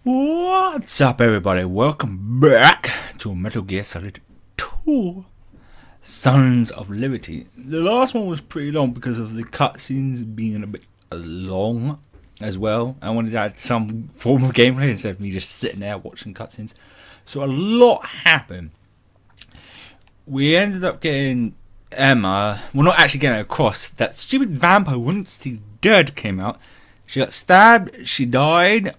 What's up, everybody? Welcome back to Metal Gear Solid 2 Sons of Liberty. The last one was pretty long because of the cutscenes being a bit long as well. I wanted to add some form of gameplay instead of me just sitting there watching cutscenes. So a lot happened. We ended up getting Emma, well, not actually getting across. That stupid vampire, once the dead came out, she got stabbed, she died,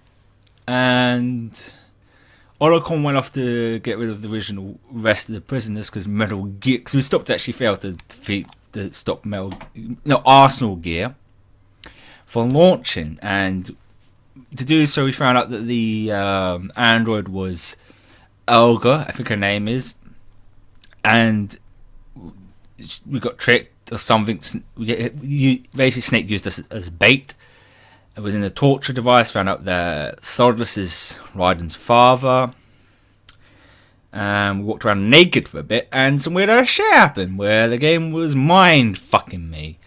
and Otacon went off to get rid of the original rest of the prisoners because Metal Gear, because we actually failed to defeat the Arsenal Gear from launching, and to do so we found out that the android was Olga, I think her name is, and we got tricked or something. Basically Snake used us as bait. It was in the torture device. Found out that Solidus is Raiden's father. We walked around naked for a bit, and some weird shit happened where the game was mind fucking me,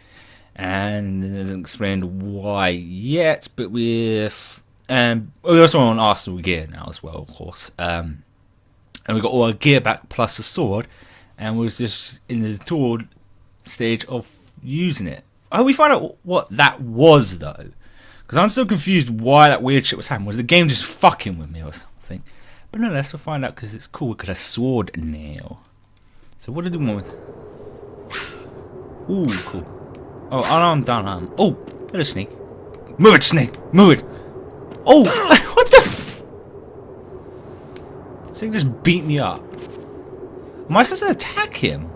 and it isn't explained why yet. But we're also on Arsenal Gear now as well, of course. And we got all our gear back plus the sword, and we was just in the tutorial stage of using it. Oh, we found out what that was though. Because I'm still confused why that weird shit was happening. Was the game just fucking with me or something? But nonetheless, we'll find out because it's cool. We got a sword now. So what did we want with? Ooh, cool. Oh, unarmed, down. Oh, hello, Snake. Move it, Snake. Move it. Oh, what the? This thing just beat me up. Am I supposed to attack him?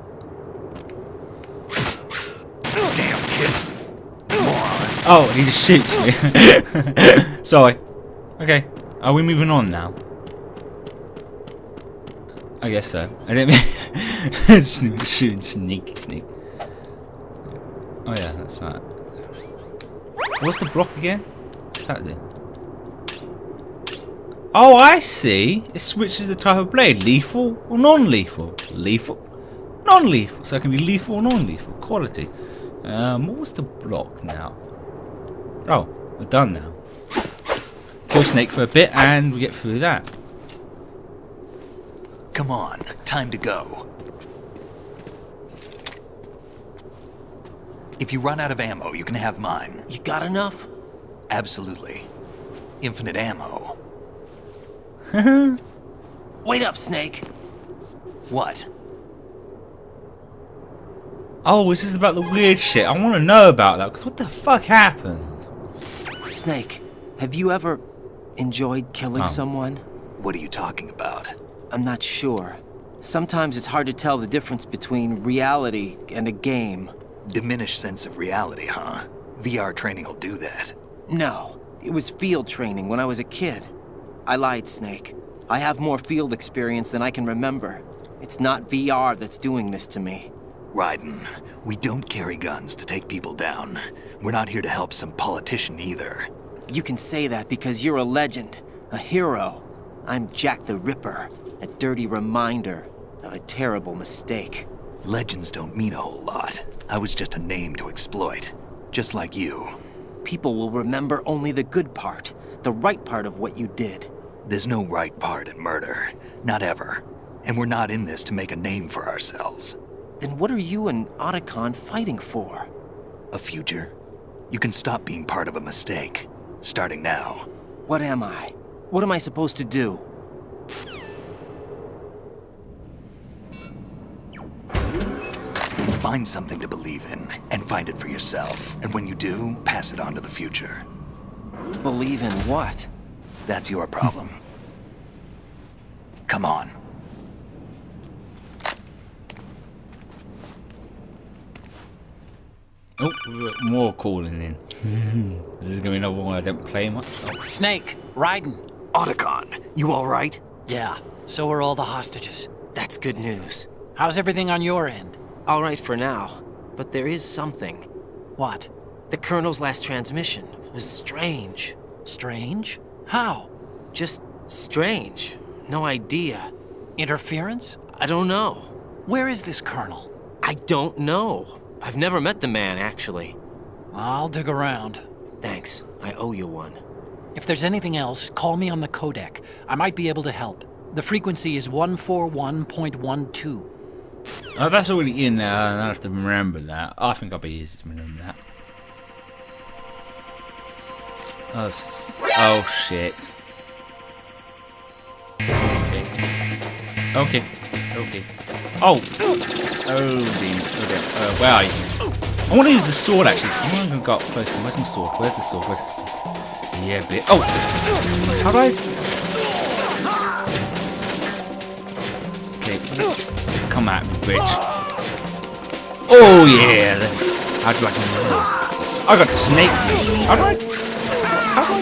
Damn kid. Oh, he just shoots me. Sorry. Okay. Are we moving on now? I guess so. I didn't mean shooting Snake. Oh yeah, that's right. What's the block again? What's that then? Oh, I see. It switches the type of blade. Lethal or non-lethal? Lethal. Non-lethal. So it can be lethal or non-lethal. Quality. What was the block now? Oh, we're done now. Kill Snake for a bit and we get through that. Come on, time to go. If you run out of ammo, you can have mine. You got enough? Absolutely. Infinite ammo. Wait up, Snake. What? Oh, this is about the weird shit. I want to know about that because what the fuck happened? Snake, have you ever enjoyed killing someone? What are you talking about? I'm not sure. Sometimes it's hard to tell the difference between reality and a game. Diminished sense of reality, huh? VR training will do that. No, it was field training when I was a kid. I lied, Snake. I have more field experience than I can remember. It's not VR that's doing this to me. Raiden, we don't carry guns to take people down. We're not here to help some politician either. You can say that because you're a legend, a hero. I'm Jack the Ripper, a dirty reminder of a terrible mistake. Legends don't mean a whole lot. I was just a name to exploit, just like you. People will remember only the good part, the right part of what you did. There's no right part in murder, not ever. And we're not in this to make a name for ourselves. Then what are you and Otacon fighting for? A future? You can stop being part of a mistake, starting now. What am I? What am I supposed to do? Find something to believe in, and find it for yourself. And when you do, pass it on to the future. Believe in what? That's your problem. Come on. Oh, more calling in. This is gonna be another one I don't play much. Snake, Raiden. Otacon, you alright? Yeah, so are all the hostages. That's good news. How's everything on your end? All right for now, but there is something. What? The Colonel's last transmission was strange. Strange? How? Just strange. No idea. Interference? I don't know. Where is this Colonel? I don't know. I've never met the man, actually. I'll dig around. Thanks. I owe you one. If there's anything else, call me on the codec. I might be able to help. The frequency is 141.12. Oh, that's already in there. I don't have to remember that. I think I'll be easy to remember that. Oh shit. Okay. Oh! Oh dear. Where are you? I want to use the sword actually. I'm not going to go up close. Where's my sword? Where's the sword? Yeah, bit. Oh! How do I? Okay. Come at me, bitch. Oh yeah! How do I I got snake. How do I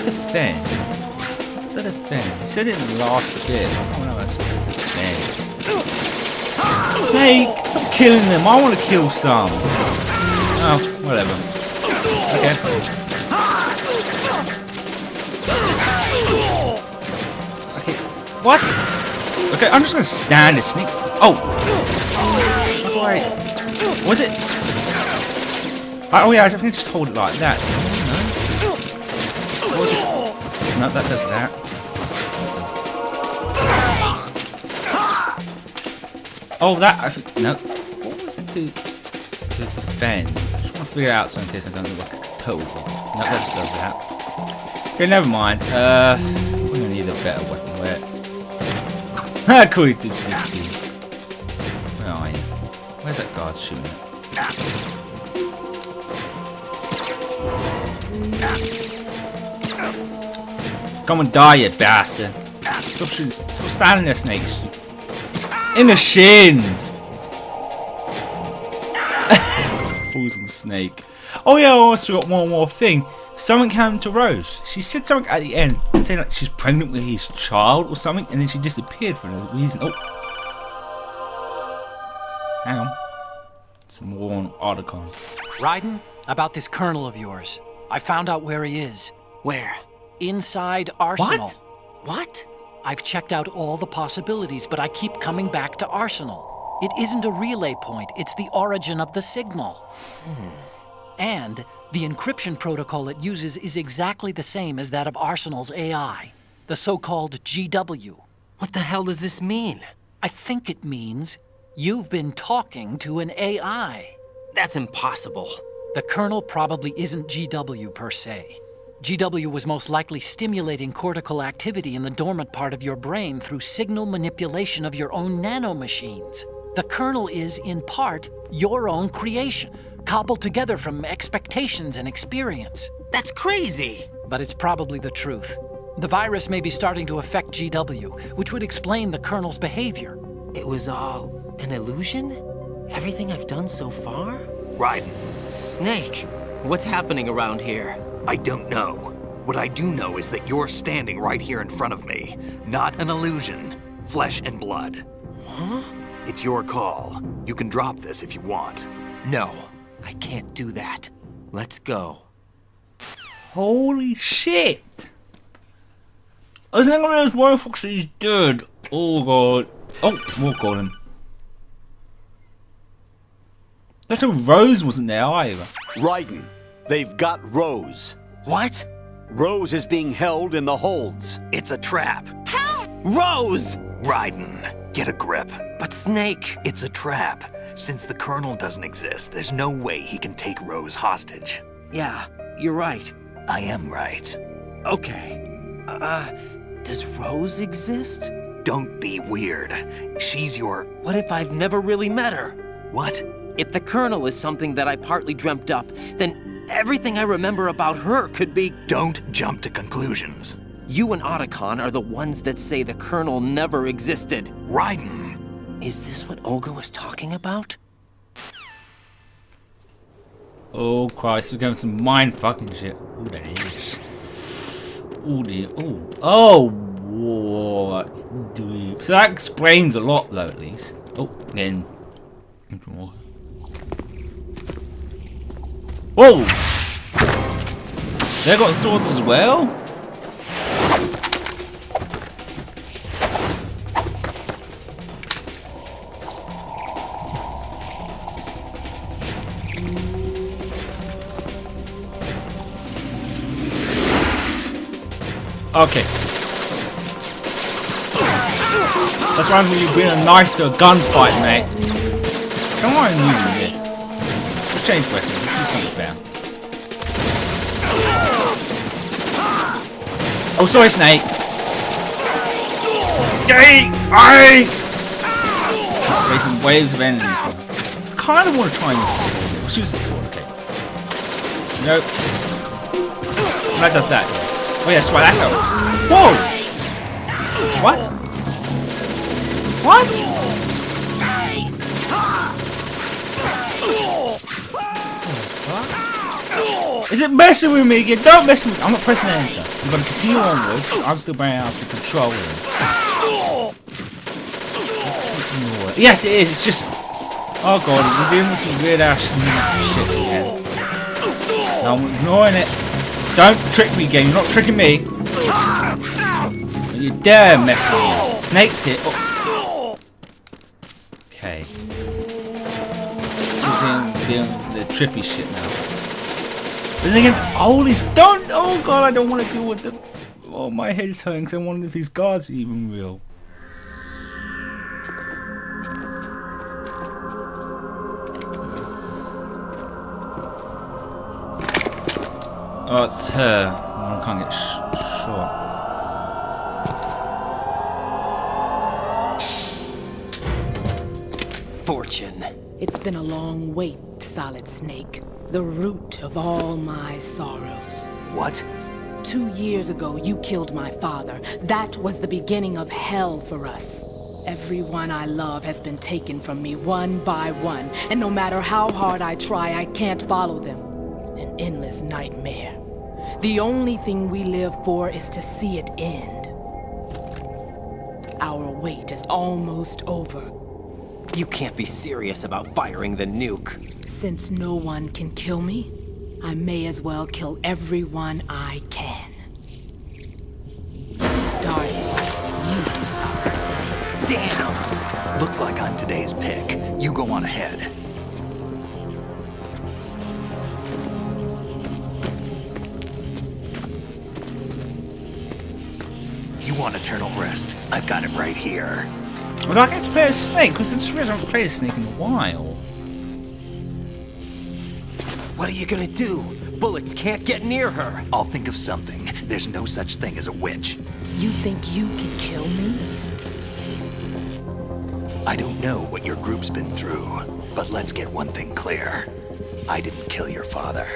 defend? How do I defend? You said it in the last bit. I don't know how to defend. Snake! Stop killing them. I want to kill some. Oh, whatever. Okay. Okay. What? Okay, I'm just gonna stand as snakes. Oh! How do I... Was it? Oh yeah, I think I just hold it like that. No? What was it? No, that does that. Oh, that, I think, no. What was it to defend? I just want to figure out so in case I don't look like a total. No, that just does that. Okay, never mind. We're gonna need a better weapon. Where? Cool, it's see. Where are you? Where's that guard shooting at? Come and die, you bastard. Stop shooting. Stop standing there, snakes. In the shins! Frozen snake. Oh yeah, I also got one more thing. Something happened to Rose. She said something at the end, saying like she's pregnant with his child or something, and then she disappeared for no reason. Oh. Hang on. Some more on Otacon. Raiden, about this colonel of yours. I found out where he is. Where? Inside Arsenal. What? I've checked out all the possibilities, but I keep coming back to Arsenal. It isn't a relay point, it's the origin of the signal. And the encryption protocol it uses is exactly the same as that of Arsenal's AI, the so-called GW. What the hell does this mean? I think it means you've been talking to an AI. That's impossible. The Colonel probably isn't GW per se. GW was most likely stimulating cortical activity in the dormant part of your brain through signal manipulation of your own nanomachines. The Colonel is, in part, your own creation, cobbled together from expectations and experience. That's crazy! But it's probably the truth. The virus may be starting to affect GW, which would explain the Colonel's behavior. It was all an illusion? Everything I've done so far? Raiden, Snake, what's happening around here? I don't know. What I do know is that you're standing right here in front of me. Not an illusion. Flesh and blood. Huh? It's your call. You can drop this if you want. No, I can't do that. Let's go. Holy shit! Isn't that one of those motherfuckers that he's dead? Oh god. Oh, more golem. That's a Rose wasn't there either. Raiden, they've got Rose. What? Rose is being held in the holds. It's a trap. Rose! Raiden, get a grip. But Snake... It's a trap. Since the Colonel doesn't exist, there's no way he can take Rose hostage. Yeah, you're right. I am right. Okay. Does Rose exist? Don't be weird. She's your... What if I've never really met her? What? If the Colonel is something that I partly dreamt up, then everything I remember about her could be... Don't jump to conclusions. You and Otacon are the ones that say the Colonel never existed. Raiden! Is this what Olga was talking about? Oh Christ, we're going some mind fucking shit. Ooh, that is. Ooh, dear. Ooh. Oh, what do we... So that explains a lot, though, at least. Oh, again. Whoa! They got swords as well? Okay. That's right when you bring a knife to a gunfight, mate. Come on, using this. Let's change weapons. Let's do something better. Oh, sorry, Snake. Yay! Aye! Facing waves of enemies. I kind of want to try and use the sword. Let's use the sword, okay. Nope. That does that. Oh, yeah, that's right, that's how. Whoa! What? What? Is it messing with me again? Don't mess with me. I'm not pressing enter. I'm going to continue onwards. I'm still being able to control him. Yes, it is. It's just... Oh god, we're dealing with some weird ass shit again. No, I'm ignoring it. Don't trick me again. You're not tricking me. You dare mess with me. Snake's hit. Oh. Okay. We're dealing with the trippy shit now. But then again, all these don't. Oh god, I don't want to deal with them. Oh, my head's hurting because I wonder if these guards are even real. Oh, it's her. I can't get shot. Fortune. It's been a long wait, Solid Snake. The root of all my sorrows. What? 2 years ago, you killed my father. That was the beginning of hell for us. Everyone I love has been taken from me one by one, and no matter how hard I try, I can't follow them. An endless nightmare. The only thing we live for is to see it end. Our wait is almost over. You can't be serious about firing the nuke. Since no one can kill me, I may as well kill everyone I can. Starting with you, Solid Snake. Damn! Looks like I'm today's pick. You go on ahead. You want eternal rest? I've got it right here. Well, I get to play as Snake because I haven't played as Snake in a while. What are you gonna do? Bullets can't get near her. I'll think of something. There's no such thing as a witch. You think you can kill me? I don't know what your group's been through, but let's get one thing clear. I didn't kill your father.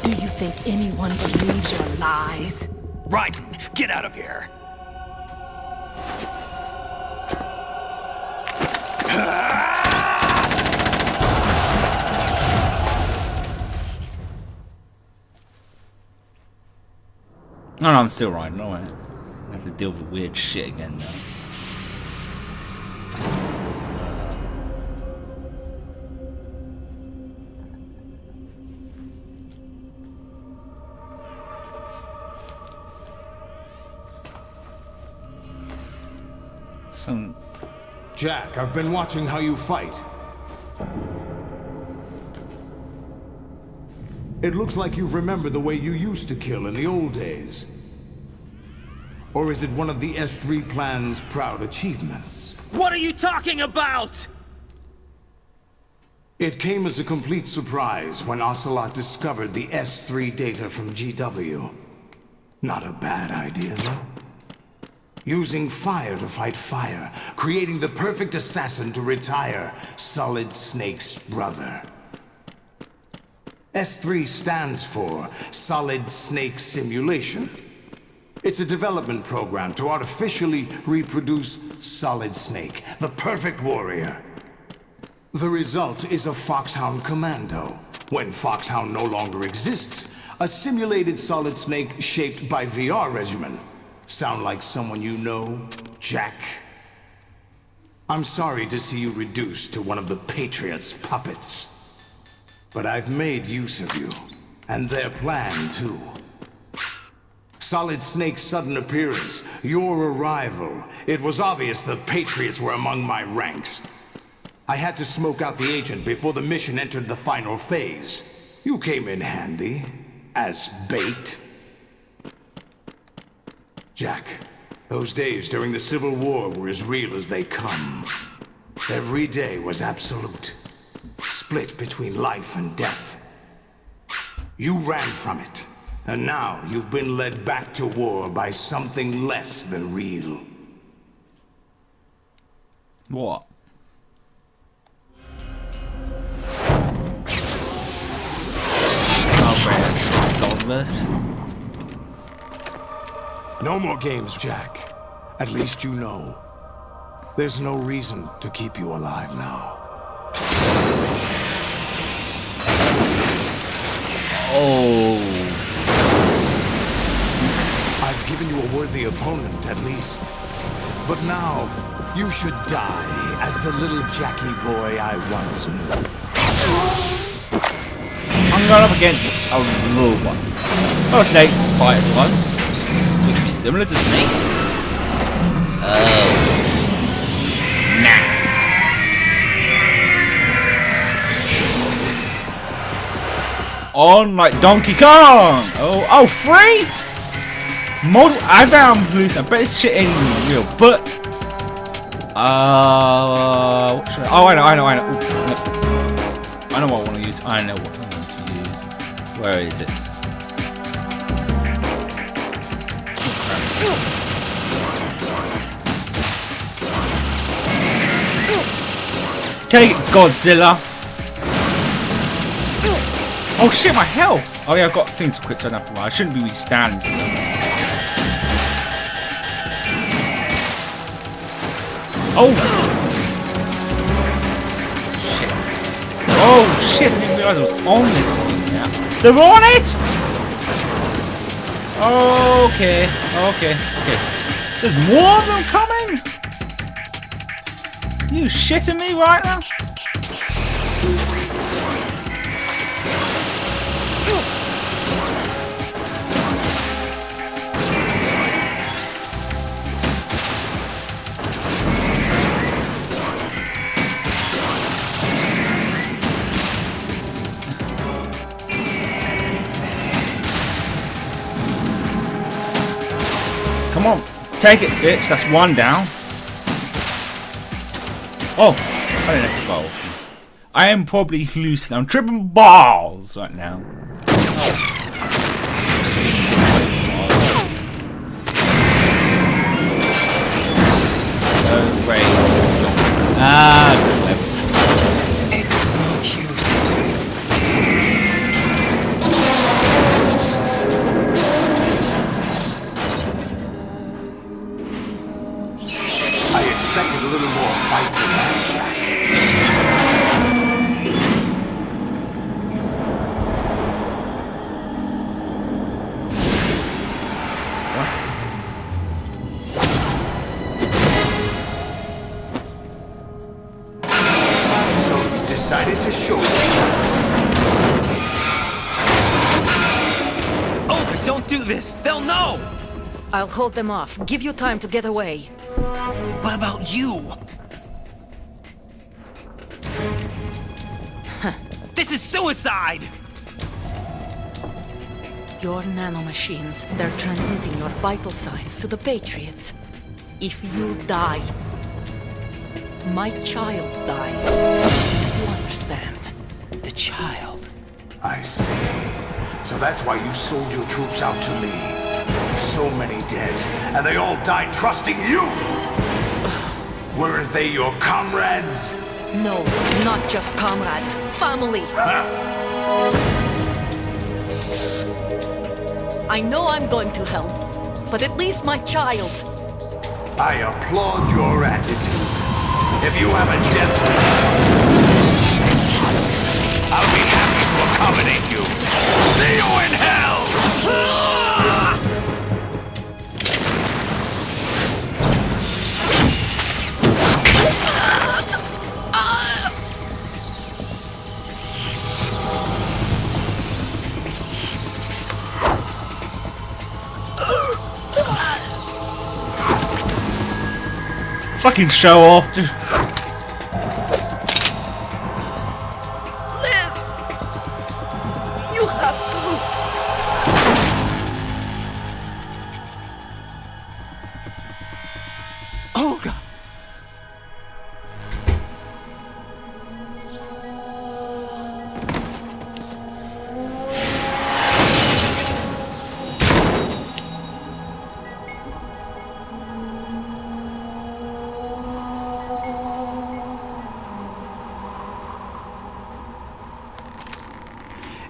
Do you think anyone believes your lies? Raiden, get out of here! No, I'm still riding. No, I have to deal with weird shit again now. Jack, I've been watching how you fight. It looks like you've remembered the way you used to kill in the old days. Or is it one of the S3 plan's proud achievements? What are you talking about? It came as a complete surprise when Ocelot discovered the S3 data from GW. Not a bad idea, though. Using fire to fight fire, creating the perfect assassin to retire Solid Snake's brother. S3 stands for Solid Snake Simulation. It's a development program to artificially reproduce Solid Snake, the perfect warrior. The result is a Foxhound Commando. When Foxhound no longer exists, a simulated Solid Snake shaped by VR regimen. Sound like someone you know, Jack? I'm sorry to see you reduced to one of the Patriots' puppets. But I've made use of you, and their plan too. Solid Snake's sudden appearance, your arrival, it was obvious the Patriots were among my ranks. I had to smoke out the agent before the mission entered the final phase. You came in handy, as bait. Jack, those days during the Civil War were as real as they come. Every day was absolute, split between life and death. You ran from it, and now you've been led back to war by something less than real. What? This. No more games, Jack. At least you know. There's no reason to keep you alive now. Oh. I've given you a worthy opponent, at least. But now, you should die as the little Jackie boy I once knew. I'm going up against a robot. Oh, Snake. Hi, everyone. It's supposed to be similar to Snake. Oh. Nah. It's on like Donkey Kong. Oh, free? Model Adam Police. I bet this shit ain't even real, but. What should I know. Ooh, no. I know what I want to use. I know what I want to use. Where is it? Take it, Godzilla! Oh shit, my health! Oh yeah, I've got things to quick turn up. I shouldn't be standing. Oh! Shit. Oh shit, I didn't realise I was on this thing now. They're on it! Okay. There's more of them coming? You shitting me right now? Come on, take it, bitch. That's one down. Oh, I didn't have to bowl. I am probably loose now. I'm tripping balls right now. Oh, great. It's no use. I expected a little more fight than that, Jack. So you decided to show yourself. Oh, but don't do this! They'll know! I'll hold them off. Give you time to get away. What about you? This is suicide! Your nanomachines, they're transmitting your vital signs to the Patriots. If you die, my child dies. You understand? The child. I see. So that's why you sold your troops out to me. So many dead, and they all died trusting you! Weren't they your comrades? No, not just comrades. Family. I know I'm going to hell, but at least my child. I applaud your attitude. If you have a death wish, I'll be happy to accommodate you. See you in hell! Fucking show off. Live! You have to. Oh, God.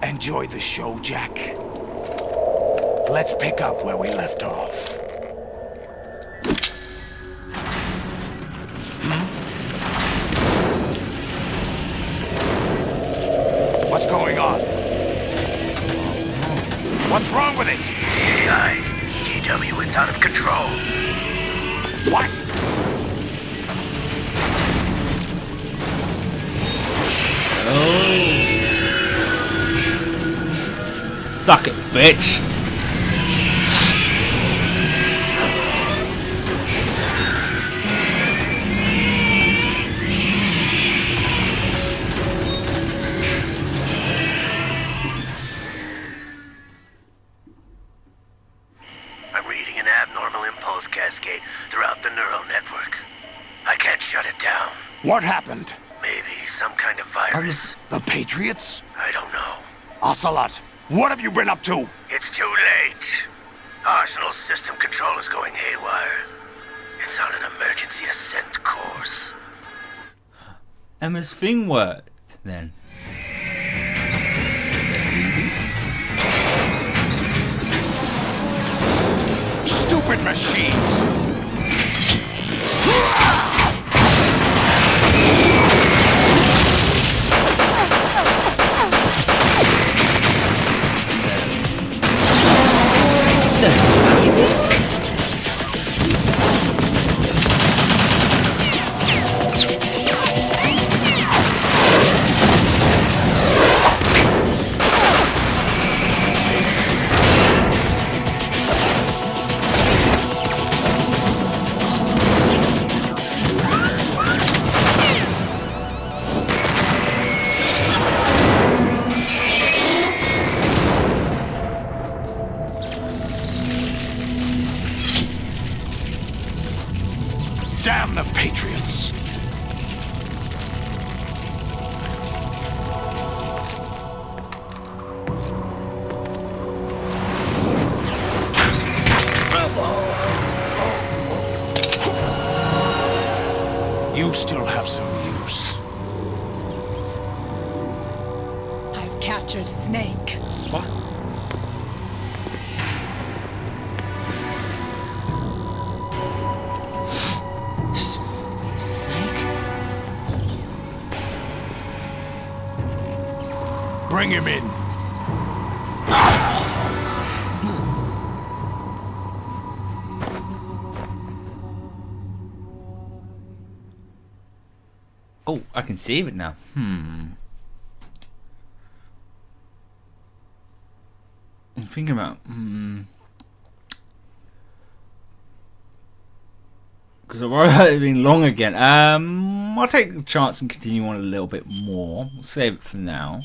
Enjoy the show, Jack. Let's pick up where we left off. What's going on? What's wrong with it? AI. GW, it's out of control. What? Suck it, bitch. I'm reading an abnormal impulse cascade throughout the neural network. I can't shut it down. What happened? Maybe some kind of virus. The Patriots? I don't know. Ocelot, what have you been up to? It's too late. Arsenal's system control is going haywire. It's on an emergency ascent course. Emma's thing worked then. Stupid machines! Damn the Patriots! You still have some use. I've captured Snake. What? Snake? Bring him in. Oh, I can save it now. I'm thinking about because I've already been long again. I'll take the chance and continue on a little bit more. We'll save it for now.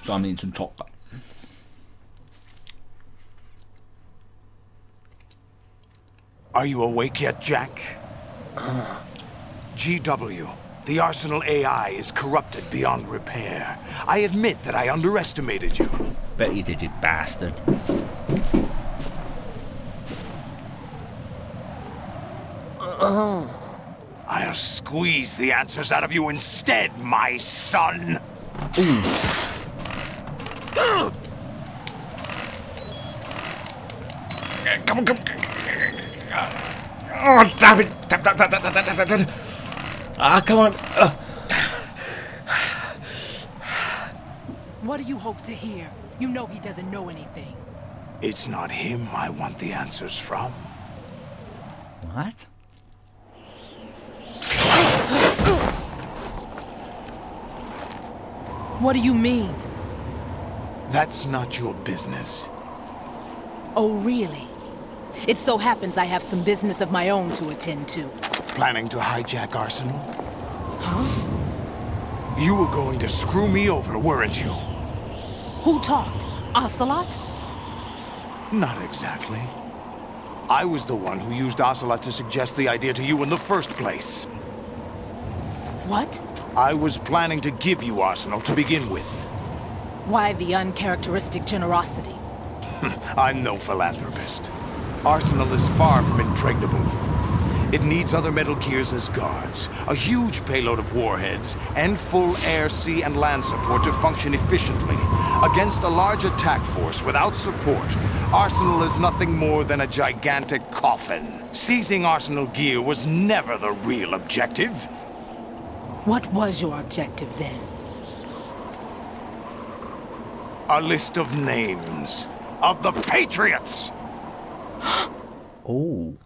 So I'm eating some chocolate. Are you awake yet, Jack? GW, the Arsenal AI is corrupted beyond repair. I admit that I underestimated you. Bet you did, you bastard. I'll squeeze the answers out of you instead, my son. Come on, come on. Oh, damn it. Ah, come on. What do you hope to hear? You know he doesn't know anything. It's not him I want the answers from. What? What do you mean? That's not your business. Oh, really? It so happens I have some business of my own to attend to. Planning to hijack Arsenal? Huh? You were going to screw me over, weren't you? Who talked? Ocelot? Not exactly. I was the one who used Ocelot to suggest the idea to you in the first place. What? I was planning to give you Arsenal to begin with. Why the uncharacteristic generosity? I'm no philanthropist. Arsenal is far from impregnable. It needs other Metal Gears as guards, a huge payload of warheads, and full air, sea, and land support to function efficiently. Against a large attack force without support, Arsenal is nothing more than a gigantic coffin. Seizing Arsenal gear was never the real objective. What was your objective then? A list of names of the Patriots! Oh.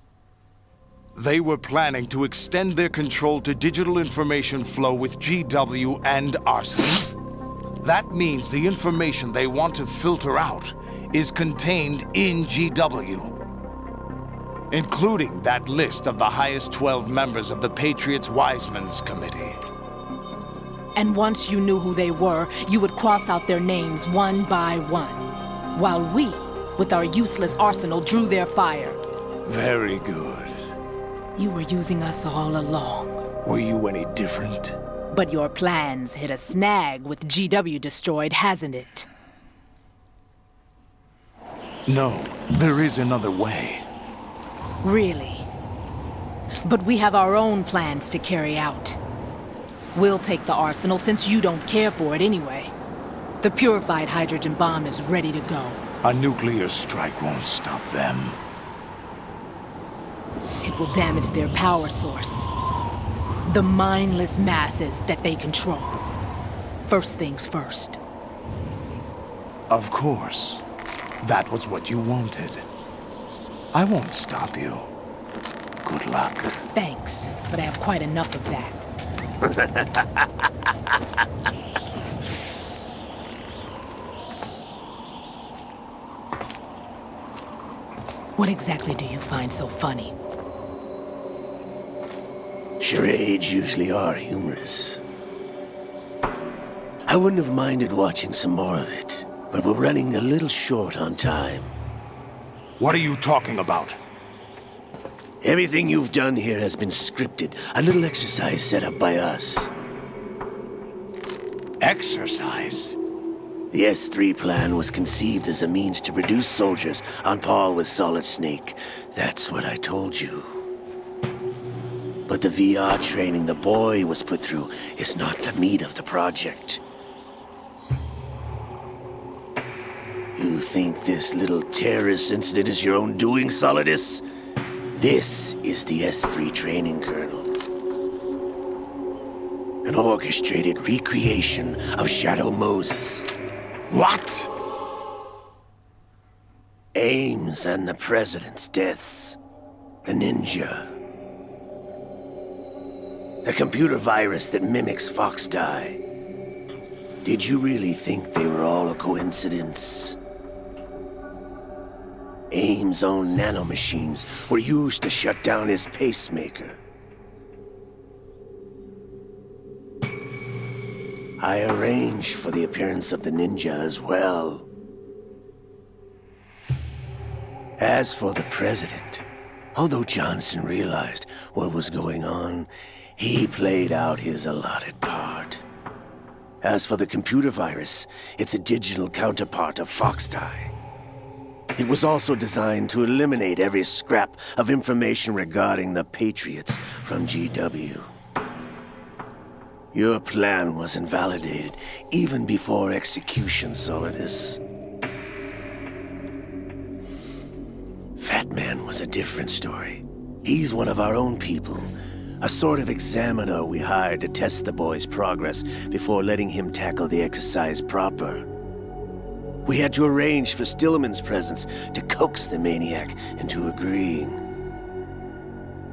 They were planning to extend their control to digital information flow with GW and Arsenal. That means the information they want to filter out is contained in GW, including that list of the highest 12 members of the Patriots Wiseman's Committee. And once you knew who they were, you would cross out their names one by one, while we, with our useless arsenal, drew their fire. Very good. You were using us all along. Were you any different? But your plans hit a snag with GW destroyed, hasn't it? No, there is another way. Really? But we have our own plans to carry out. We'll take the arsenal since you don't care for it anyway. The purified hydrogen bomb is ready to go. A nuclear strike won't stop them. It will damage their power source. The mindless masses that they control. First things first. Of course. That was what you wanted. I won't stop you. Good luck. Thanks, but I have quite enough of that. What exactly do you find so funny? Charades usually are humorous. I wouldn't have minded watching some more of it, but we're running a little short on time. What are you talking about? Everything you've done here has been scripted, a little exercise set up by us. Exercise? The S3 plan was conceived as a means to produce soldiers on par with Solid Snake. That's what I told you. But the VR training the boy was put through is not the meat of the project. You think this little terrorist incident is your own doing, Solidus? This is the S3 training kernel. An orchestrated recreation of Shadow Moses. What? Ames and the President's deaths. The ninja. The computer virus that mimics Foxdie. Did you really think they were all a coincidence? Ames' own nanomachines were used to shut down his pacemaker. I arranged for the appearance of the ninja as well. As for the President, although Johnson realized what was going on, he played out his allotted part. As for the computer virus, it's a digital counterpart of Foxdie. It was also designed to eliminate every scrap of information regarding the Patriots from GW. Your plan was invalidated even before execution, Solidus. Fat Man was a different story. He's one of our own people. A sort of examiner we hired to test the boy's progress before letting him tackle the exercise proper. We had to arrange for Stillman's presence to coax the maniac into agreeing.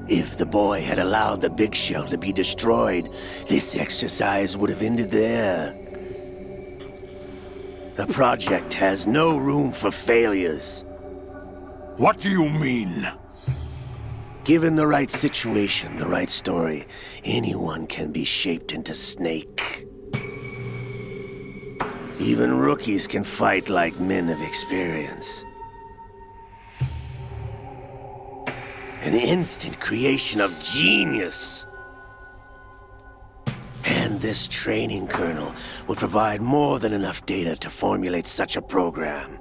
If the boy had allowed the big shell to be destroyed, this exercise would have ended there. The project has no room for failures. What do you mean? Given the right situation, the right story, anyone can be shaped into Snake. Even rookies can fight like men of experience. An instant creation of genius. And this training kernel would provide more than enough data to formulate such a program.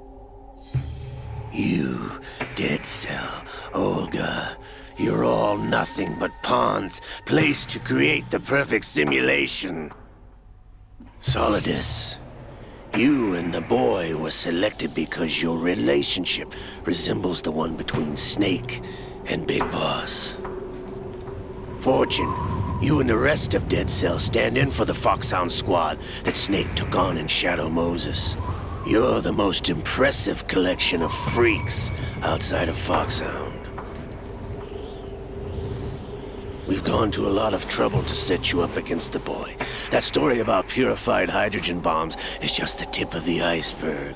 You, Dead Cell, Olga, you're all nothing but pawns placed to create the perfect simulation. Solidus, you and the boy were selected because your relationship resembles the one between Snake and Big Boss. Fortune, you and the rest of Dead Cell stand in for the Foxhound squad that Snake took on in Shadow Moses. You're the most impressive collection of freaks outside of Foxhound. We've gone to a lot of trouble to set you up against the boy. That story about purified hydrogen bombs is just the tip of the iceberg.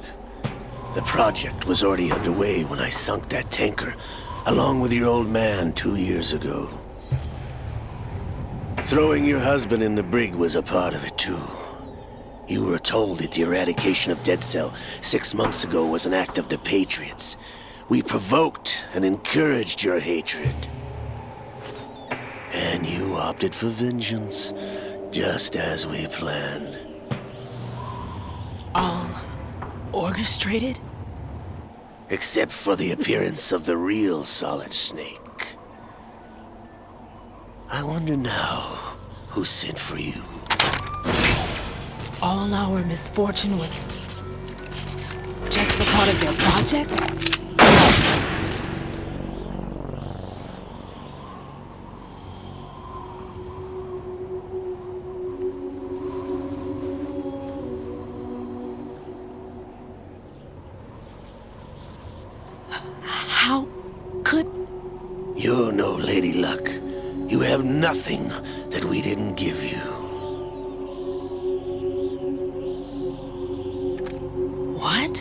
The project was already underway when I sunk that tanker, along with your old man 2 years ago. Throwing your husband in the brig was a part of it too. You were told that the eradication of Dead Cell 6 months ago was an act of the Patriots. We provoked and encouraged your hatred. And you opted for vengeance, just as we planned. All orchestrated? Except for the appearance of the real Solid Snake. I wonder now who sent for you. All our misfortune was just a part of their project? How could... You're no Lady Luck. You have nothing that we didn't give you. What?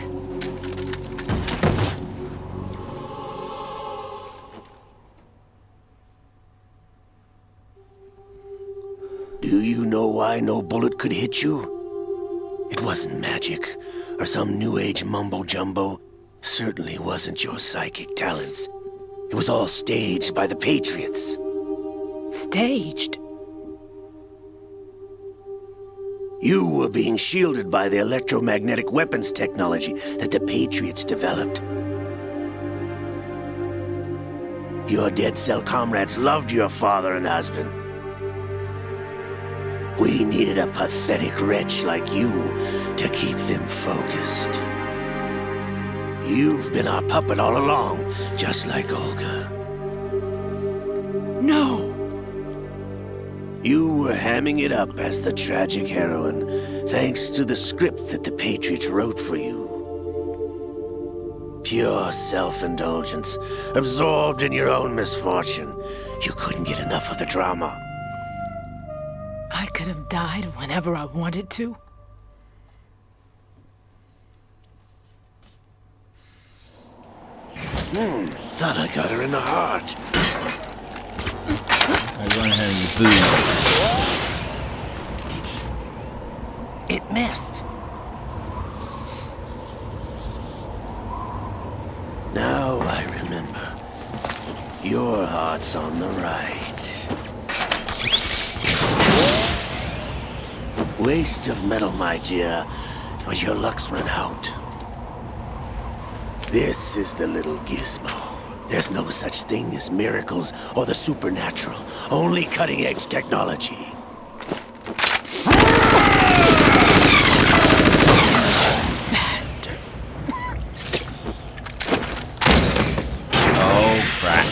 Do you know why no bullet could hit you? It wasn't magic, or some new age mumbo-jumbo. Certainly wasn't your psychic talents. It was all staged by the Patriots. Staged? You were being shielded by the electromagnetic weapons technology that the Patriots developed. Your Dead Cell comrades loved your father and husband. We needed a pathetic wretch like you to keep them focused. You've been our puppet all along, just like Olga. No! You were hamming it up as the tragic heroine, thanks to the script that the Patriots wrote for you. Pure self-indulgence, absorbed in your own misfortune. You couldn't get enough of the drama. I could have died whenever I wanted to. Thought I got her in the heart. I run ahead and It missed. Now I remember. Your heart's on the right. Waste of metal, my dear, but your luck's run out. This is the little gizmo. There's no such thing as miracles or the supernatural, only cutting-edge technology. Bastard. Oh, crap.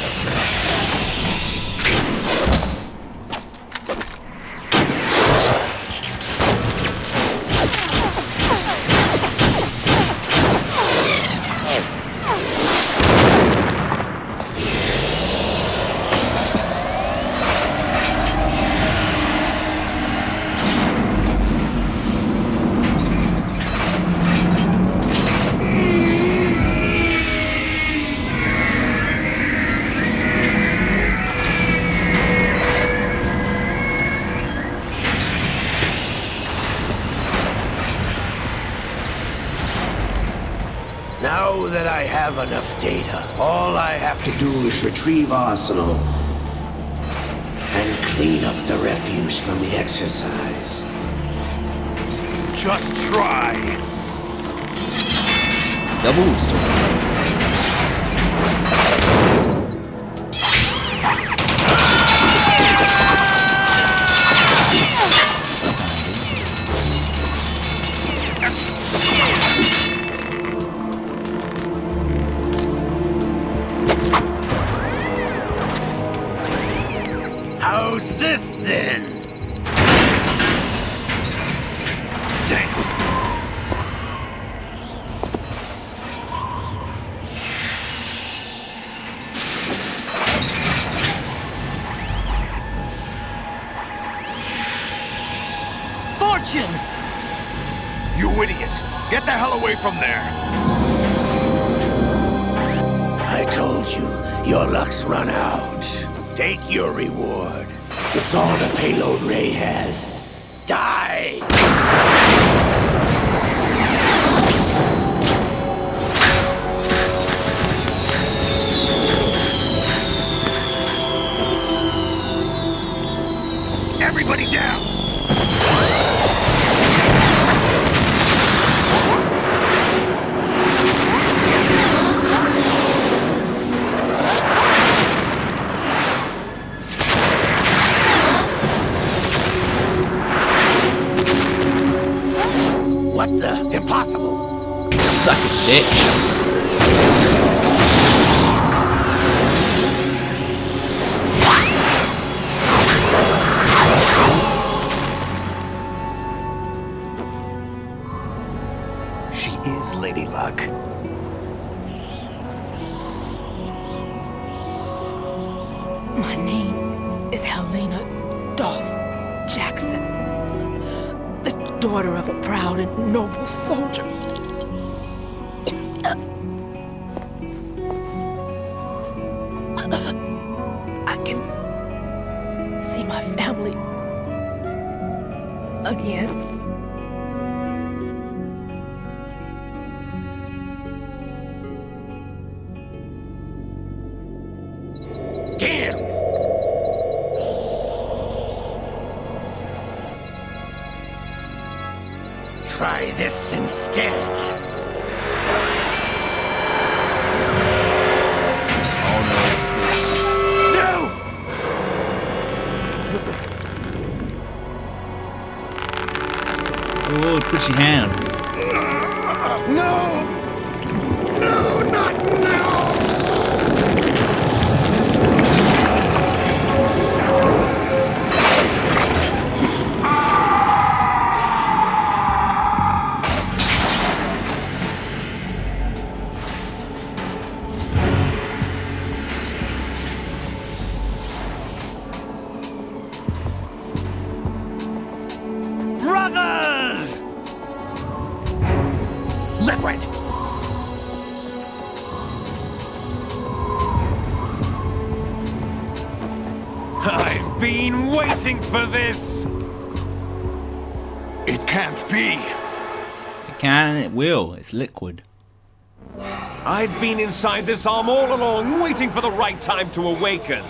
have enough data. All I have to do is retrieve Arsenal and clean up the refuse from the exercise. Just try. Double sword. How's this then? Damn. Fortune! You idiot! Get the hell away from there! I told you, your luck's run out. Take your reward. It's all the payload Ray has. Die! Everybody down! What the? Impossible! Suck a bitch. She is Lady Luck. My name is Helena Dolph Jackson, the daughter of a proud and noble soldier. I can see my family again. Damn! Try this instead. No! Oh, pushy hand. No! No, not now! Brothers! Liquid! I've been waiting for this! It can't be. It can and it will. It's liquid. I've been inside this arm all along, waiting for the right time to awaken.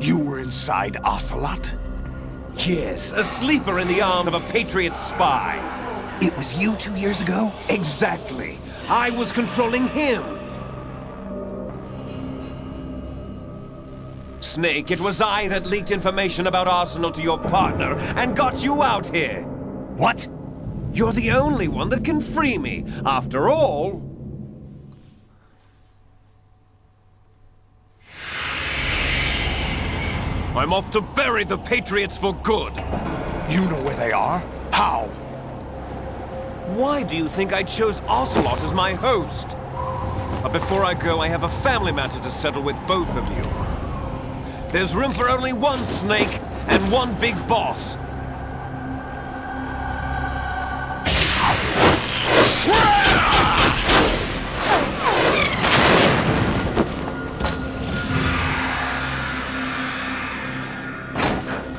You were inside Ocelot? Yes, a sleeper in the arm of a Patriot spy. It was you 2 years ago? Exactly. I was controlling him. Snake, it was I that leaked information about Arsenal to your partner and got you out here. What? You're the only one that can free me. After all... I'm off to bury the Patriots for good. You know where they are? How? Why do you think I chose Ocelot as my host? But before I go, I have a family matter to settle with both of you. There's room for only one Snake and one big boss.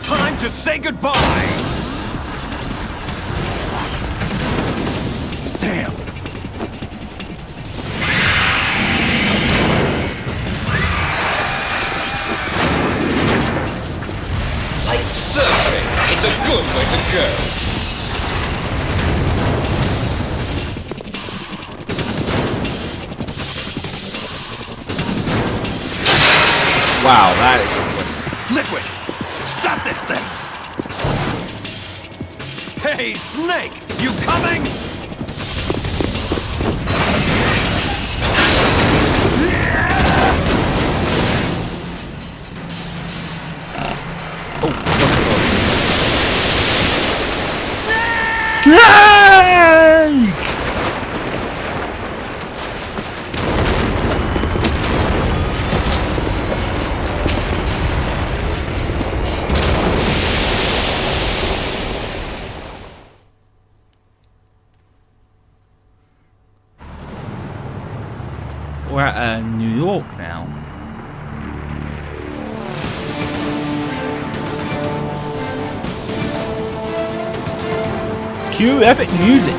Time to say goodbye! a good way to go. Wow, that is... Liquid! Stop this thing! Hey, Snake! You coming? Snake! We're at New York now. Cue epic music.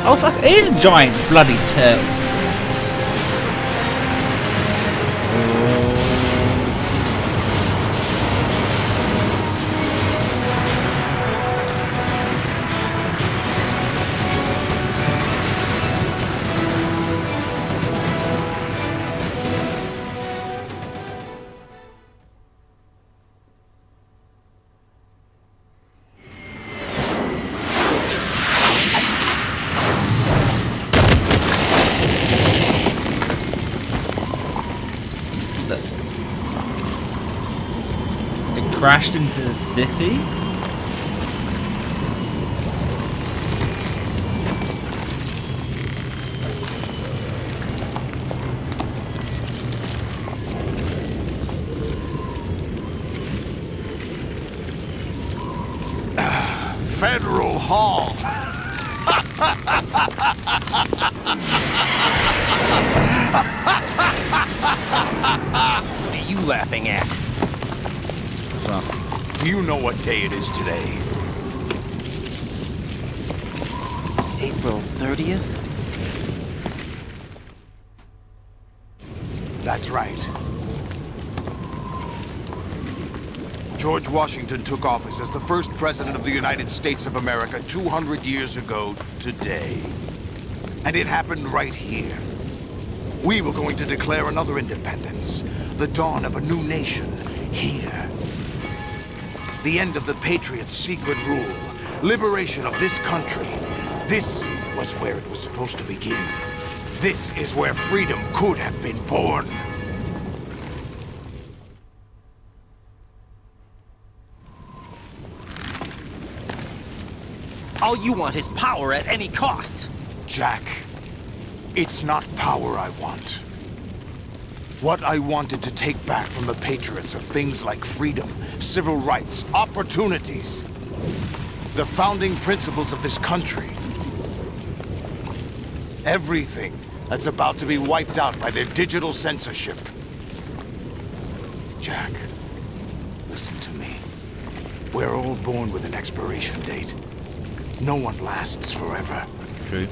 I was like, it is a giant bloody turtle. Crashed into the city? Federal Hall. What are you laughing at? Do you know what day it is today? April 30th? That's right. George Washington took office as the first president of the United States of America 200 years ago today. And it happened right here. We were going to declare another independence, the dawn of a new nation, here. The end of the Patriots' secret rule, liberation of this country. This was where it was supposed to begin. This is where freedom could have been born. All you want is power at any cost. Jack, it's not power I want. What I wanted to take back from the Patriots are things like freedom, civil rights, opportunities. The founding principles of this country. Everything that's about to be wiped out by their digital censorship. Jack, listen to me. We're all born with an expiration date. No one lasts forever. True.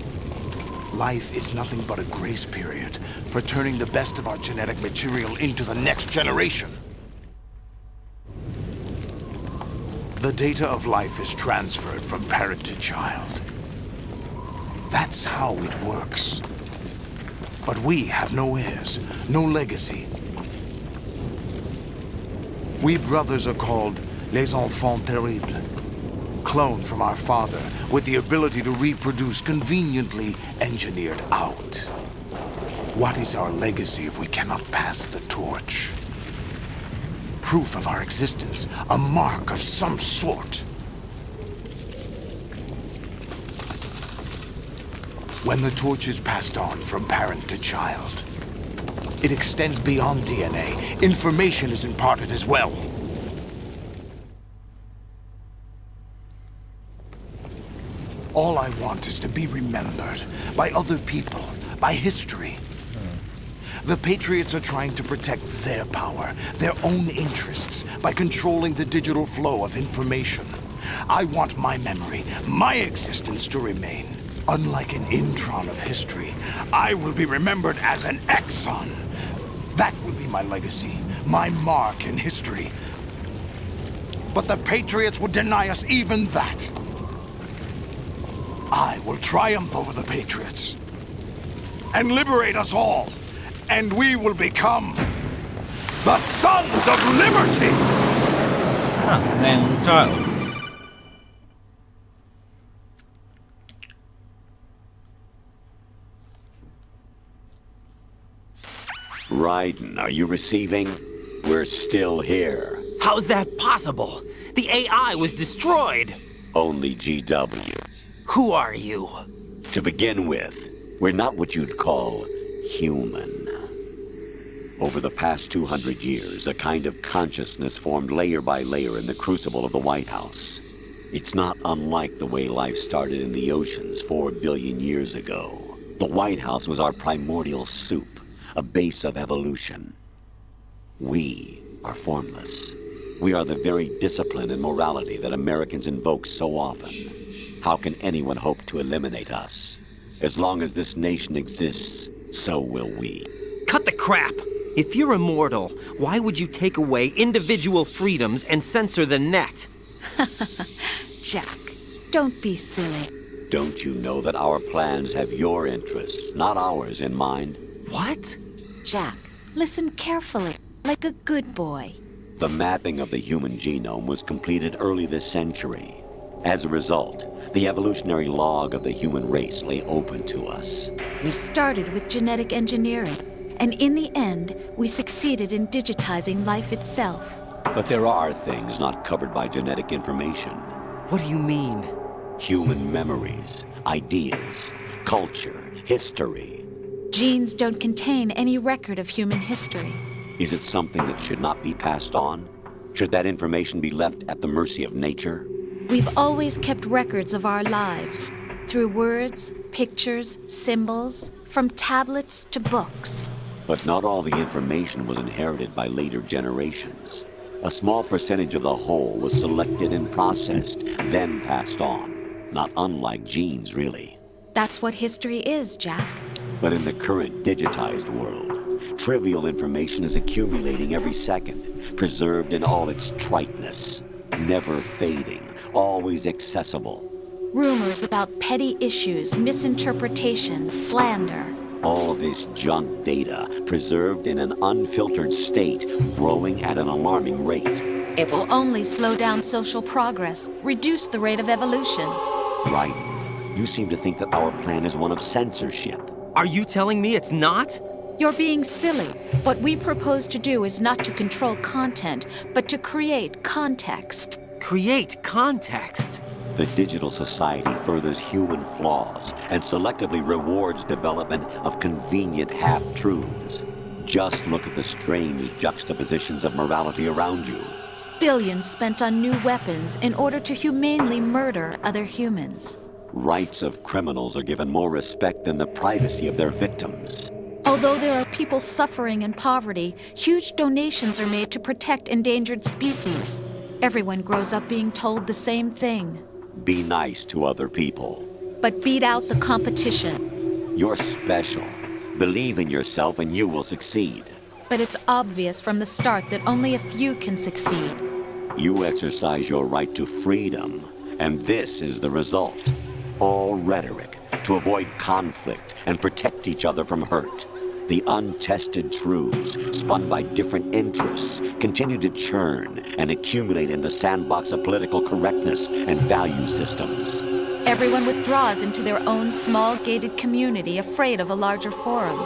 Life is nothing but a grace period for turning the best of our genetic material into the next generation. The data of life is transferred from parent to child. That's how it works. But we have no heirs, no legacy. We brothers are called les enfants terribles. Cloned from our father, with the ability to reproduce conveniently engineered out. What is our legacy if we cannot pass the torch? Proof of our existence, a mark of some sort. When the torch is passed on from parent to child, it extends beyond DNA. Information is imparted as well. All I want is to be remembered by other people, by history. The Patriots are trying to protect their power, their own interests, by controlling the digital flow of information. I want my memory, my existence to remain. Unlike an intron of history, I will be remembered as an exon. That will be my legacy, my mark in history. but the Patriots would deny us even that. I will triumph over the Patriots and liberate us all, and we will become the Sons of Liberty! Ah, name of the title. Raiden, are you receiving? We're still here. How's that possible? The AI was destroyed. Only GW. Who are you? To begin with, we're not what you'd call human. Over the past 200 years, a kind of consciousness formed layer by layer in the crucible of the White House. It's not unlike the way life started in the oceans 4 billion years ago. The White House was our primordial soup, a base of evolution. We are formless. We are the very discipline and morality that Americans invoke so often. How can anyone hope to eliminate us? As long as this nation exists, so will we. Cut the crap! If you're immortal, why would you take away individual freedoms and censor the net? Jack, don't be silly. Don't you know that our plans have your interests, not ours, in mind? What? Jack, listen carefully, like a good boy. The mapping of the human genome was completed early this century. As a result, the evolutionary log of the human race lay open to us. We started with genetic engineering, and in the end, we succeeded in digitizing life itself. But there are things not covered by genetic information. What do you mean? Human memories, ideas, culture, history. Genes don't contain any record of human history. Is it something that should not be passed on? Should that information be left at the mercy of nature? We've always kept records of our lives, through words, pictures, symbols, from tablets to books. But not all the information was inherited by later generations. A small percentage of the whole was selected and processed, then passed on. Not unlike genes, really. That's what history is, Jack. But in the current digitized world, trivial information is accumulating every second, preserved in all its triteness, never fading, always accessible. Rumors about petty issues, misinterpretations, slander. All this junk data, preserved in an unfiltered state, growing at an alarming rate. It will only slow down social progress, reduce the rate of evolution. Right. You seem to think that our plan is one of censorship. Are you telling me it's not? You're being silly. What we propose to do is not to control content, but to create context. Create context? The digital society furthers human flaws and selectively rewards development of convenient half-truths. Just look at the strange juxtapositions of morality around you. Billions spent on new weapons in order to humanely murder other humans. Rights of criminals are given more respect than the privacy of their victims. Although there are people suffering in poverty, huge donations are made to protect endangered species. Everyone grows up being told the same thing. Be nice to other people. But beat out the competition. You're special. Believe in yourself and you will succeed. But it's obvious from the start that only a few can succeed. You exercise your right to freedom, and this is the result. All rhetoric to avoid conflict and protect each other from hurt. The untested truths, spun by different interests, continue to churn and accumulate in the sandbox of political correctness and value systems. Everyone withdraws into their own small gated community, afraid of a larger forum.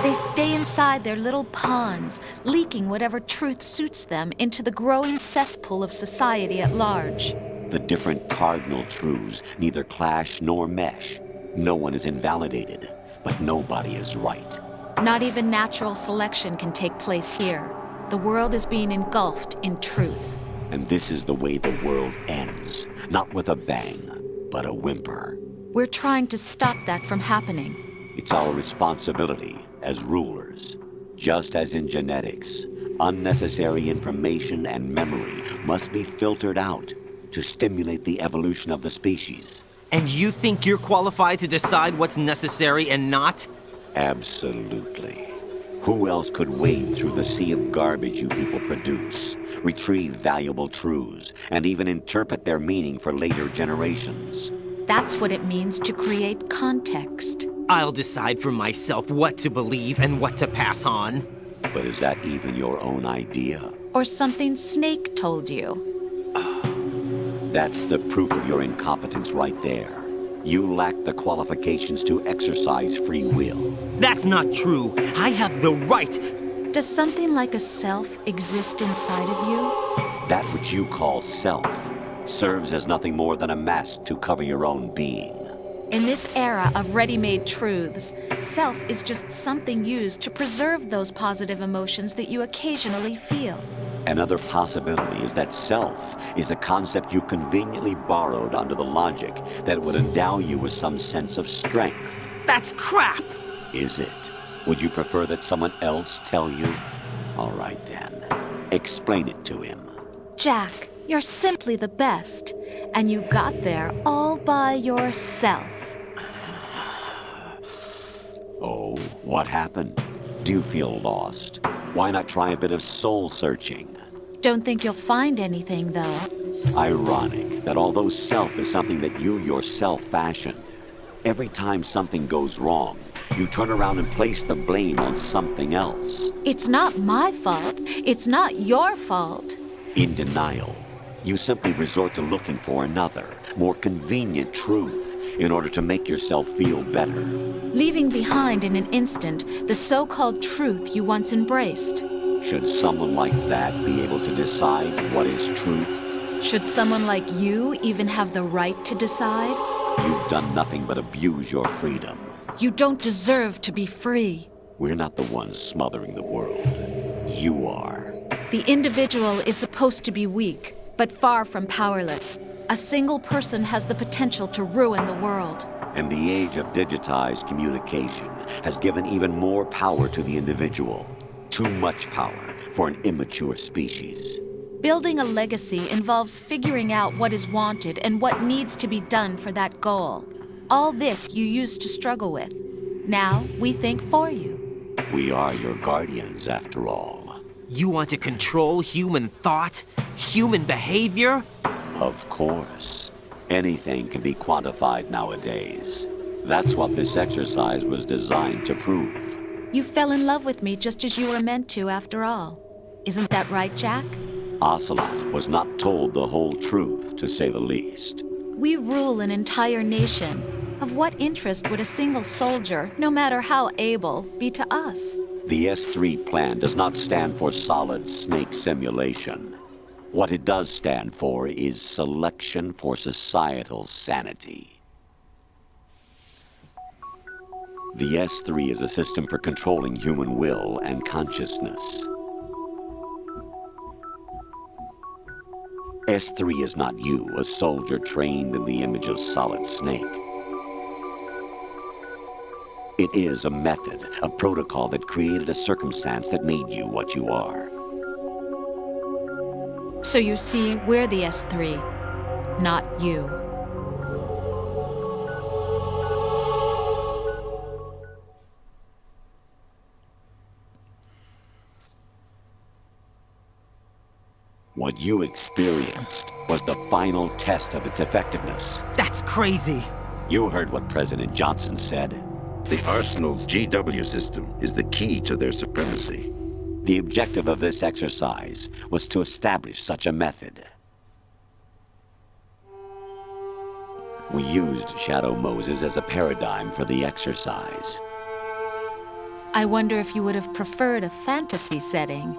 They stay inside their little ponds, leaking whatever truth suits them into the growing cesspool of society at large. The different cardinal truths neither clash nor mesh. No one is invalidated, but nobody is right. Not even natural selection can take place here. The world is being engulfed in truth. And this is the way the world ends. Not with a bang, but a whimper. We're trying to stop that from happening. It's our responsibility as rulers. Just as in genetics, unnecessary information and memory must be filtered out to stimulate the evolution of the species. And you think you're qualified to decide what's necessary and not? Absolutely. Who else could wade through the sea of garbage you people produce, retrieve valuable truths, and even interpret their meaning for later generations? That's what it means to create context. I'll decide for myself what to believe and what to pass on. But is that even your own idea? Or something Snake told you. That's the proof of your incompetence right there. You lack the qualifications to exercise free will. That's not true. I have the right. Does something like a self exist inside of you? That which you call self serves as nothing more than a mask to cover your own being. In this era of ready-made truths, self is just something used to preserve those positive emotions that you occasionally feel. Another possibility is that self is a concept you conveniently borrowed under the logic that it would endow you with some sense of strength. That's crap! Is it? Would you prefer that someone else tell you? All right then. Explain it to him. Jack, you're simply the best, and you got there all by yourself. Oh, what happened? Do you feel lost? Why not try a bit of soul-searching? Don't think you'll find anything, though. Ironic that although self is something that you yourself fashioned, every time something goes wrong, you turn around and place the blame on something else. It's not my fault. It's not your fault. In denial, you simply resort to looking for another, more convenient truth in order to make yourself feel better. Leaving behind in an instant the so-called truth you once embraced. Should someone like that be able to decide what is truth? Should someone like you even have the right to decide? You've done nothing but abuse your freedom. You don't deserve to be free. We're not the ones smothering the world. You are. The individual is supposed to be weak, but far from powerless. A single person has the potential to ruin the world. And the age of digitized communication has given even more power to the individual. Too much power for an immature species. Building a legacy involves figuring out what is wanted and what needs to be done for that goal. All this you used to struggle with. Now we think for you. We are your guardians, after all. You want to control human thought? Human behavior? Of course. Anything can be quantified nowadays. That's what this exercise was designed to prove. You fell in love with me just as you were meant to, after all. Isn't that right, Jack? Ocelot was not told the whole truth, to say the least. We rule an entire nation. Of what interest would a single soldier, no matter how able, be to us? The S3 plan does not stand for solid snake simulation. What it does stand for is selection for societal sanity. The S3 is a system for controlling human will and consciousness. S3 is not you, a soldier trained in the image of Solid Snake. It is a method, a protocol that created a circumstance that made you what you are. So you see, we're the S3, not you. What you experienced was the final test of its effectiveness. That's crazy. You heard what President Johnson said. The Arsenal's GW system is the key to their supremacy. The objective of this exercise was to establish such a method. We used Shadow Moses as a paradigm for the exercise. I wonder if you would have preferred a fantasy setting.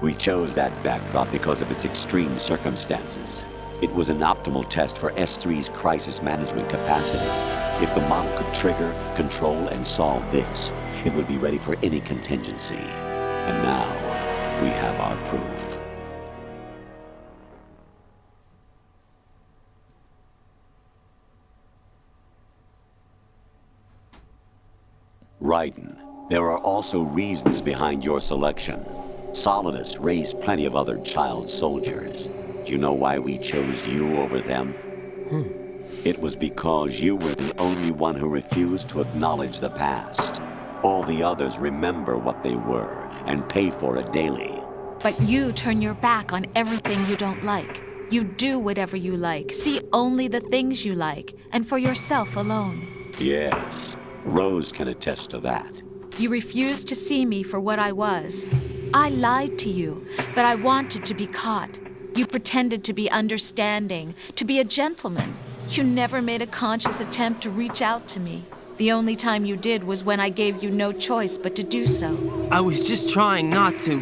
We chose that backdrop because of its extreme circumstances. It was an optimal test for S3's crisis management capacity. If the model could trigger, control, and solve this, it would be ready for any contingency. And now, we have our proof. Raiden, there are also reasons behind your selection. Solidus raised plenty of other child soldiers. Do you know why we chose you over them? It was because you were the only one who refused to acknowledge the past. All the others remember what they were and pay for it daily. But you turn your back on everything you don't like. You do whatever you like, see only the things you like, and for yourself alone. Yes, Rose can attest to that. You refused to see me for what I was. I lied to you, but I wanted to be caught. You pretended to be understanding, to be a gentleman. You never made a conscious attempt to reach out to me. The only time you did was when I gave you no choice but to do so. I was just trying not to.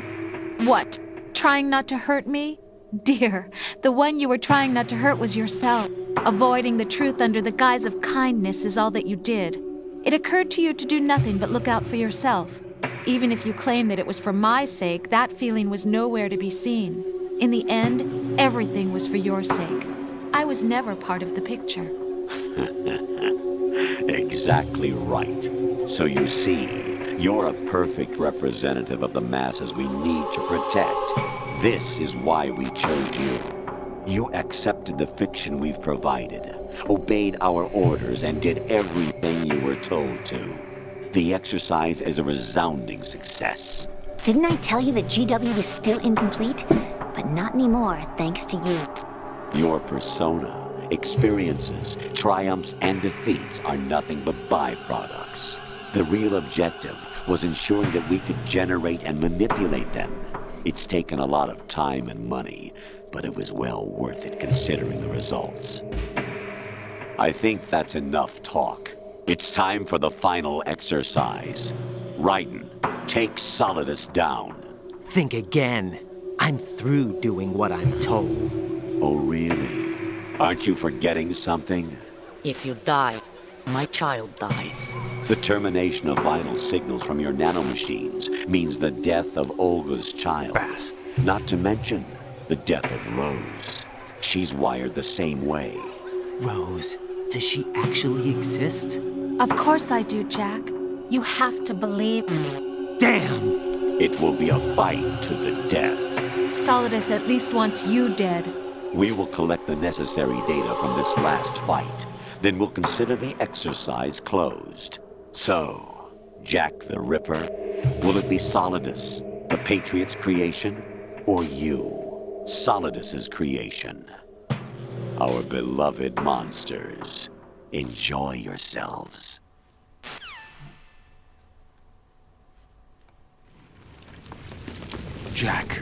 What? Trying not to hurt me? Dear, the one you were trying not to hurt was yourself. Avoiding the truth under the guise of kindness is all that you did. It occurred to you to do nothing but look out for yourself. Even if you claim that it was for my sake, that feeling was nowhere to be seen. In the end, everything was for your sake. I was never part of the picture. Exactly right. So you see, you're a perfect representative of the masses we need to protect. This is why we chose you. You accepted the fiction we've provided, obeyed our orders, and did everything you were told to. The exercise is a resounding success. Didn't I tell you that GW is still incomplete? But not anymore, thanks to you. Your persona, experiences, triumphs, and defeats are nothing but byproducts. The real objective was ensuring that we could generate and manipulate them. It's taken a lot of time and money, but it was well worth it considering the results. I think that's enough talk. It's time for the final exercise. Raiden, take Solidus down. Think again. I'm through doing what I'm told. Oh, really? Aren't you forgetting something? If you die, my child dies. The termination of vital signals from your nanomachines means the death of Olga's child. Fast. Not to mention the death of Rose. She's wired the same way. Rose, does she actually exist? Of course I do, Jack. You have to believe me. Damn! It will be a fight to the death. Solidus at least wants you dead. We will collect the necessary data from this last fight. Then we'll consider the exercise closed. So, Jack the Ripper, will it be Solidus, the Patriot's creation, or you, Solidus's creation? Our beloved monsters, enjoy yourselves. Jack,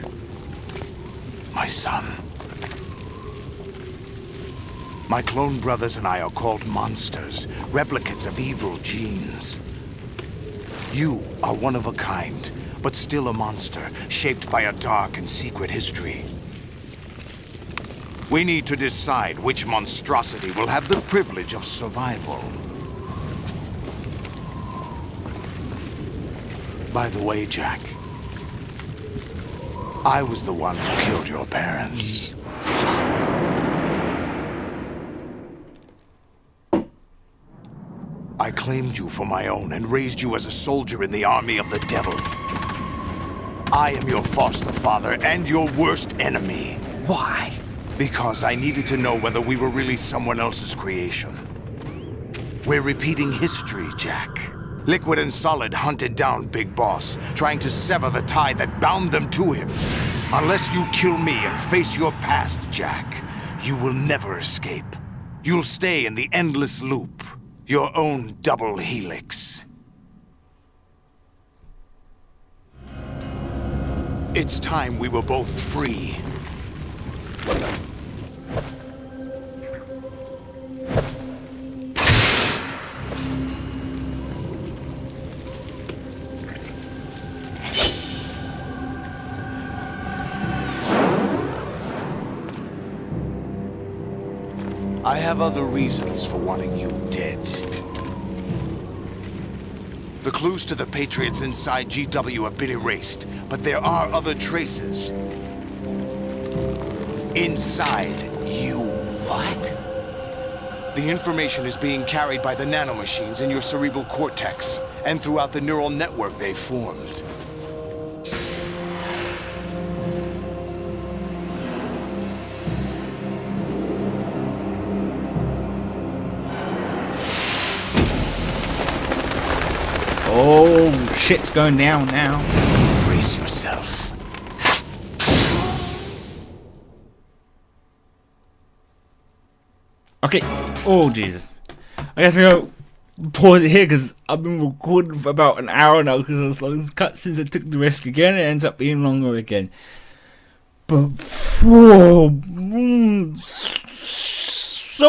my son. My clone brothers and I are called monsters, replicates of evil genes. You are one of a kind, but still a monster, shaped by a dark and secret history. We need to decide which monstrosity will have the privilege of survival. By the way, Jack, I was the one who killed your parents. I claimed you for my own and raised you as a soldier in the army of the devil. I am your foster father and your worst enemy. Why? Because I needed to know whether we were really someone else's creation. We're repeating history, Jack. Liquid and Solid hunted down Big Boss, trying to sever the tie that bound them to him. Unless you kill me and face your past, Jack, you will never escape. You'll stay in the endless loop. Your own double helix. It's time we were both free. I have other reasons for wanting you dead. The clues to the Patriots inside GW have been erased, but there are other traces. Inside you. What? The information is being carried by the nanomachines in your cerebral cortex, and throughout the neural network they've formed. Oh, shit's going down now. Brace yourself. Okay. Oh, Jesus. I guess I'm going to pause it here because I've been recording for about an hour now because as long as cutscenes I took the risk again, it ends up being longer again. But, whoa, so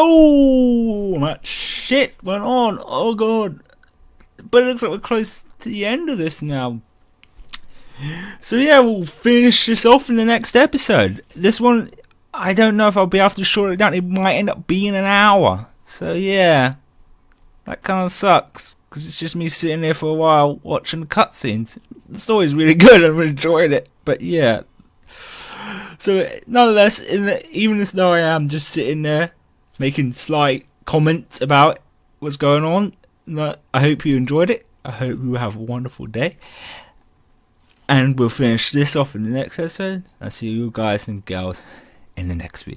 much shit went on. Oh, God. But it looks like we're close to the end of this now. So, yeah, we'll finish this off in the next episode. This one, I don't know if I'll be able to short it down. It might end up being an hour. So, yeah. That kind of sucks. Because it's just me sitting there for a while watching the cutscenes. The story's really good. I'm enjoying it. But, yeah. So, nonetheless, even if though I am just sitting there making slight comments about what's going on, I hope you enjoyed it. I hope you have a wonderful day. And we'll finish this off in the next episode. I'll see you guys and girls in the next video.